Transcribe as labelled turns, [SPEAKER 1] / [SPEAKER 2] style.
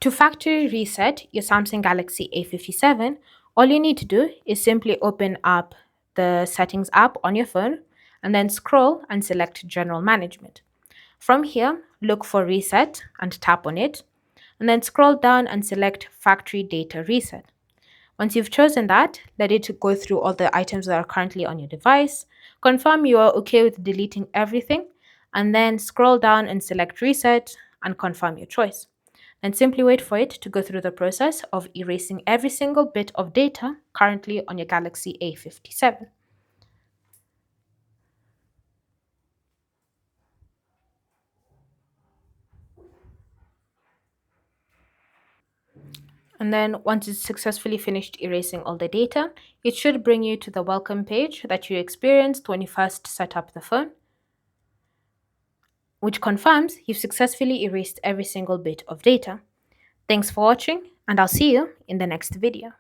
[SPEAKER 1] To factory reset your Samsung Galaxy A57, all you need to do is simply open up the Settings app on your phone and then scroll and select General Management. From here, look for Reset and tap on it, and then scroll down and select Factory Data Reset. Once you've chosen that, let it go through all the items that are currently on your device, confirm you are okay with deleting everything, and then scroll down and select Reset and confirm your choice. And simply wait for it to go through the process of erasing every single bit of data currently on your Galaxy A57. And then once it's successfully finished erasing all the data, it should bring you to the welcome page that you experienced when you first set up the phone, which confirms you've successfully erased every single bit of data. Thanks for watching, and I'll see you in the next video.